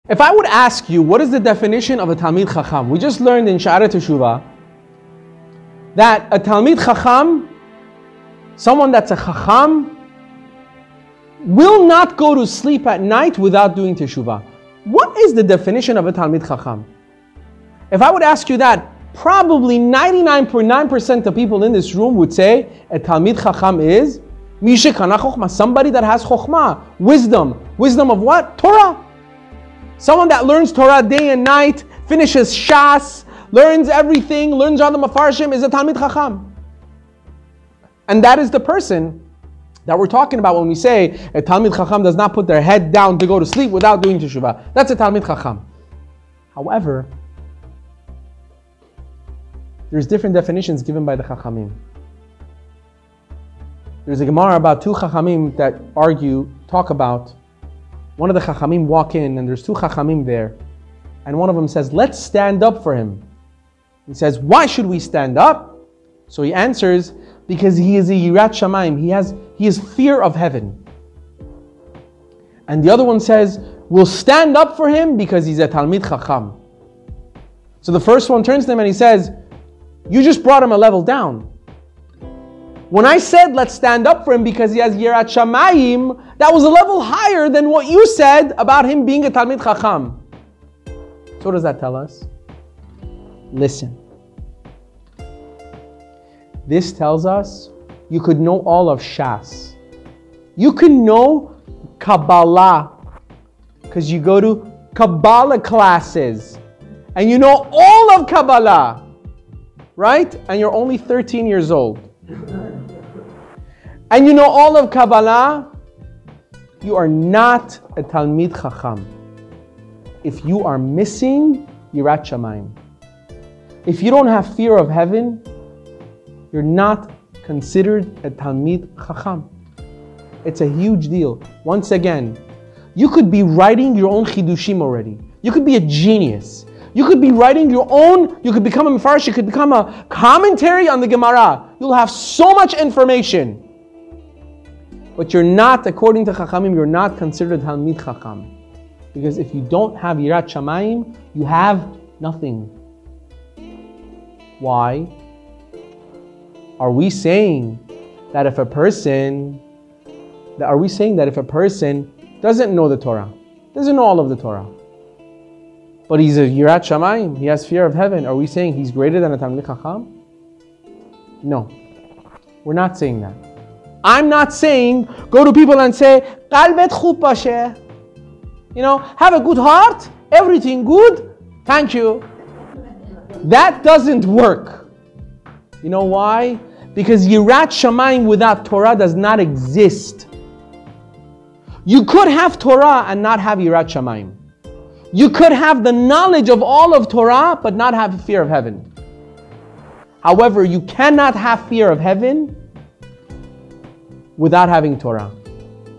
If I would ask you, what is the definition of a Talmid Chacham? We just learned in Sha'ar Teshuvah that a Talmid Chacham, someone that's a Chacham, will not go to sleep at night without doing Teshuvah. What is the definition of a Talmid Chacham? If I would ask you that, probably 99.9% of people in this room would say a Talmid Chacham is Mishe Kana Chokhmah, somebody that has Chokhmah, wisdom. Wisdom of what? Torah. Someone that learns Torah day and night, finishes Shas, learns everything, learns all the Mefarshim, is a Talmid Chacham. And that is the person that we're talking about when we say a Talmid Chacham does not put their head down to go to sleep without doing Teshuvah. That's a Talmid Chacham. However, there's different definitions given by the Chachamim. There's a Gemara about two Chachamim that talk about. One of the Chachamim walk in and there's two Chachamim there. And one of them says, let's stand up for him. He says, why should we stand up? So he answers, because he is a Yirat Shamayim. He has fear of heaven. And the other one says, we'll stand up for him because he's a Talmid Chacham. So the first one turns to him and he says, you just brought him a level down. When I said let's stand up for him because he has Yirat Shamayim, that was a level higher than what you said about him being a Talmid Chacham. So what does that tell us? Listen. This tells us you could know all of Shas. You can know Kabbalah because you go to Kabbalah classes and you know all of Kabbalah, right? And you're only 13 years old. And you know all of Kabbalah, you are not a Talmid Chacham. If you are missing Yirat Shamayim. If you don't have fear of heaven, you're not considered a Talmid Chacham. It's a huge deal. Once again, you could be writing your own Chidushim already. You could be a genius. You could be writing your own, you could become a Mefarsh, you could become a commentary on the Gemara. You'll have so much information. But you're not, according to Chachamim, you're not considered Talmid Chacham. Because if you don't have Yirat Shamayim, you have nothing. Why? Are we saying that if a person doesn't know the Torah, doesn't know all of the Torah, but he's a Yirat Shamayim, he has fear of heaven, are we saying he's greater than a Talmid Chacham? No. We're not saying that. I'm not saying go to people and say, Qalbet khub bashe. Have a good heart, everything good, thank you. That doesn't work. You know why? Because Yirat Shamayim without Torah does not exist. You could have Torah and not have Yirat Shamayim. You could have the knowledge of all of Torah but not have fear of heaven. However, you cannot have fear of heaven without having Torah.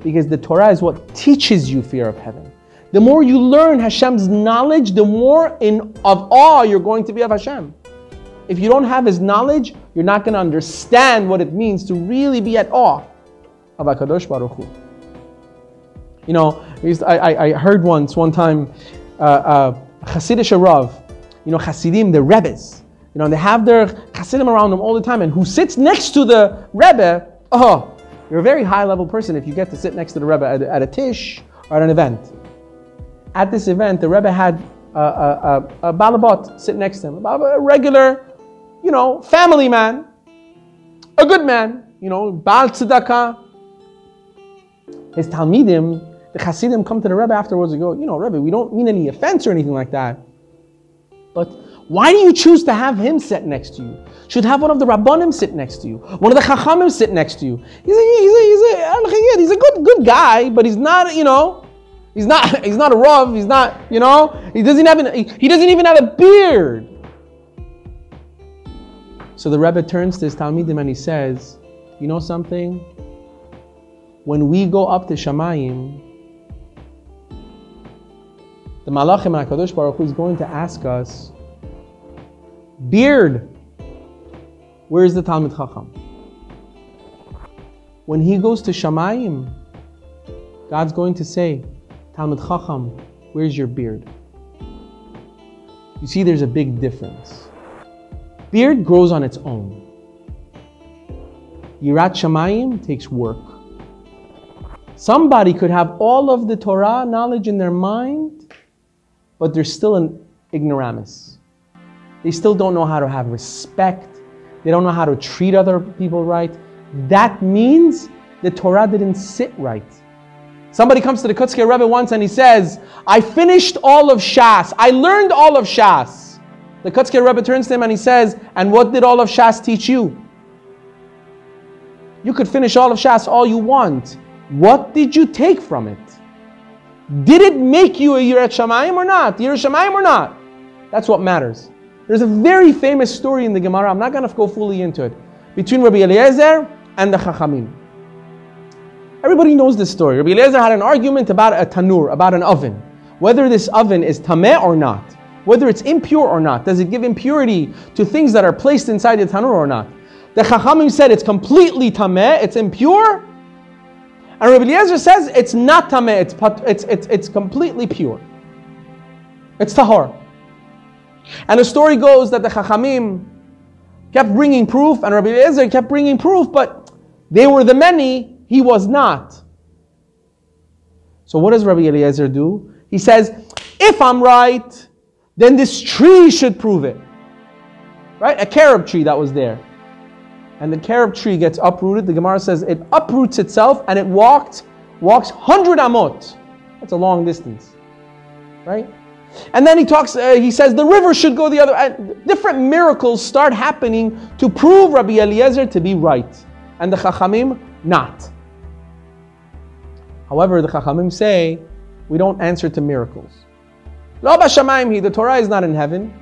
Because the Torah is what teaches you fear of heaven. The more you learn Hashem's knowledge, the more of awe you're going to be of Hashem. If you don't have His knowledge, you're not going to understand what it means to really be at awe of HaKadosh Baruch Hu. I heard one time, Hasidic Rav, Hasidim, the Rebbes, they have their Hasidim around them all the time, and who sits next to the Rebbe, you're a very high level person if you get to sit next to the Rebbe at a tish or at an event. At this event, the Rebbe had a balabot sit next to him, a regular, family man, a good man, Baal Tzedakah. His Talmidim, the Hasidim, come to the Rebbe afterwards and go, Rebbe, we don't mean any offense or anything like that, but why do you choose to have him sit next to you? Should have one of the Rabbanim sit next to you, one of the Chachamim sit next to you. He's a good guy, but he's not, he's not a Rav. He's not, he doesn't even have a beard. So the Rebbe turns to his Talmidim and he says, you know something? When we go up to Shamayim, the Malachim and HaKadosh Baruch Hu is going to ask us, beard, where is the Talmid Chacham? When he goes to Shamayim, God's going to say, Talmid Chacham, Where's your beard? You see, there's a big difference. Beard grows on its own. Yirat Shamayim takes work. Somebody could have all of the Torah knowledge in their mind, but they're still an ignoramus. They still don't know how to have respect. They don't know how to treat other people right. That means the Torah didn't sit right. Somebody comes to the Kutzke Rebbe once and he says, I finished all of Shas. I learned all of Shas. The Kutzke Rebbe turns to him and he says, and what did all of Shas teach you? You could finish all of Shas all you want. What did you take from it? Did it make you a Yirat Shamayim or not? Yirat Shamayim or not? That's what matters. There's a very famous story in the Gemara, I'm not going to go fully into it, between Rabbi Eliezer and the Chachamim. Everybody knows this story. Rabbi Eliezer had an argument about a tanur, about an oven. Whether this oven is tameh or not. Whether it's impure or not. Does it give impurity to things that are placed inside the tanur or not? The Chachamim said it's completely tameh, it's impure. And Rabbi Eliezer says it's not tameh, it's completely pure. It's tahor. And the story goes that the Chachamim kept bringing proof, and Rabbi Eliezer kept bringing proof, but they were the many, he was not. So what does Rabbi Eliezer do? He says, if I'm right, then this tree should prove it. Right? A carob tree that was there. And the carob tree gets uprooted. The Gemara says it uproots itself and it walks 100 amot. That's a long distance. Right? And then he says the river should go the other. Different miracles start happening to prove Rabbi Eliezer to be right. And the Chachamim not. However, the Chachamim say, we don't answer to miracles. Lo b'shamayim, the Torah is not in heaven.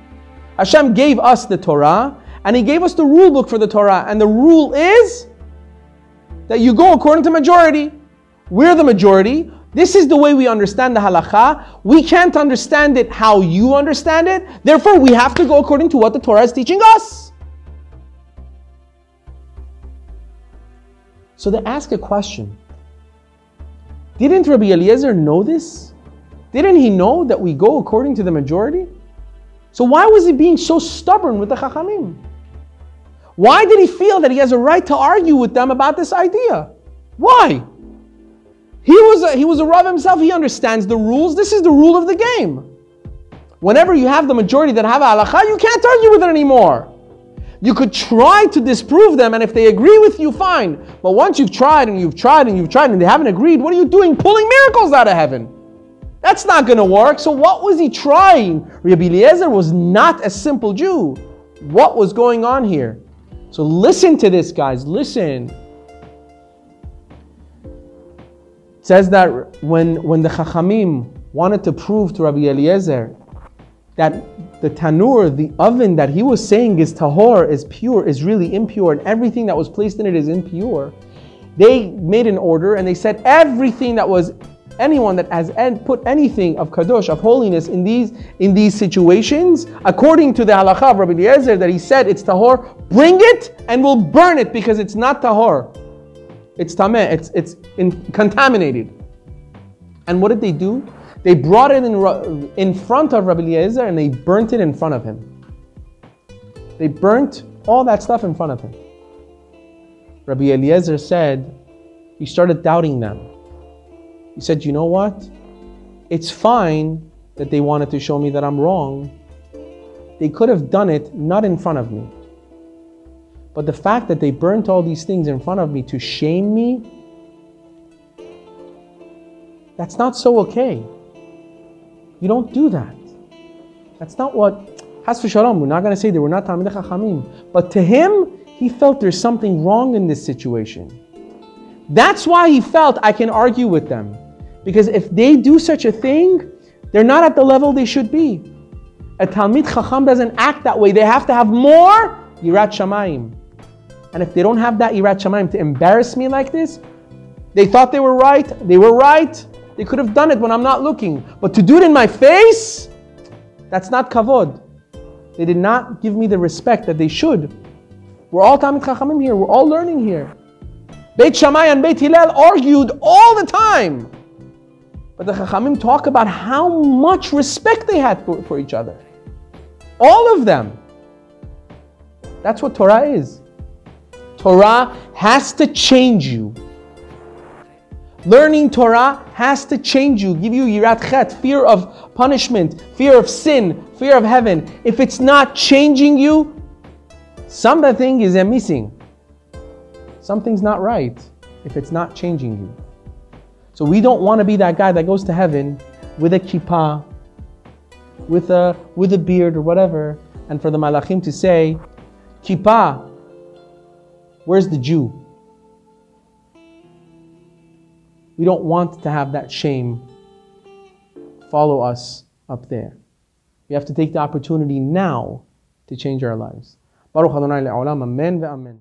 Hashem gave us the Torah, and He gave us the rule book for the Torah. And the rule is that you go according to majority. We're the majority. This is the way we understand the halakha. We can't understand it how you understand it. Therefore, we have to go according to what the Torah is teaching us. So they ask a question. Didn't Rabbi Eliezer know this? Didn't he know that we go according to the majority? So why was he being so stubborn with the Chachamim? Why did he feel that he has a right to argue with them about this idea? Why? He was a Rav himself. He understands the rules. This is the rule of the game. Whenever you have the majority that have a halakha, you can't argue with it anymore. You could try to disprove them, and if they agree with you, fine. But once you've tried and you've tried and you've tried and they haven't agreed, what are you doing? Pulling miracles out of heaven. That's not going to work. So what was he trying? Rabbi Eliezer was not a simple Jew. What was going on here? So listen to this, guys. Listen. It says that when the Chachamim wanted to prove to Rabbi Eliezer that the tanur, the oven that he was saying is tahor, is pure, is really impure, and everything that was placed in it is impure, they made an order and they said everything that was, anyone that has put anything of kadosh, of holiness in these situations, according to the halakha of Rabbi Eliezer that he said it's tahor, bring it and we'll burn it because it's not tahor. It's tameh, it's contaminated. And what did they do? They brought it in front of Rabbi Eliezer and they burnt it in front of him. They burnt all that stuff in front of him. Rabbi Eliezer said, he started doubting them. He said, you know what? It's fine that they wanted to show me that I'm wrong. They could have done it not in front of me. But the fact that they burnt all these things in front of me to shame me, that's not so okay. You don't do that. That's not what, Has v'shalom, we're not going to say they were not Talmid Chachamim. But to him, he felt there's something wrong in this situation. That's why he felt I can argue with them. Because if they do such a thing, they're not at the level they should be. A Talmid Chacham doesn't act that way. They have to have more Yirat Shamayim. And if they don't have that Yirat Shamayim to embarrass me like this, they thought they were right. They were right. They could have done it when I'm not looking. But to do it in my face, that's not kavod. They did not give me the respect that they should. We're all Talmid Chachamim here. We're all learning here. Beit Shammai and Beit Hillel argued all the time. But the Chachamim talk about how much respect they had for each other. All of them. That's what Torah is. Torah has to change you. Learning Torah has to change you, give you yirat chet, fear of punishment, fear of sin, fear of heaven. If it's not changing you, something is missing. Something's not right if it's not changing you. So we don't want to be that guy that goes to heaven with a kippah, with a beard or whatever, and for the malachim to say, kippah, where's the Jew? We don't want to have that shame follow us up there. We have to take the opportunity now to change our lives. Baruch Adonai le'olam, amen ve'amen.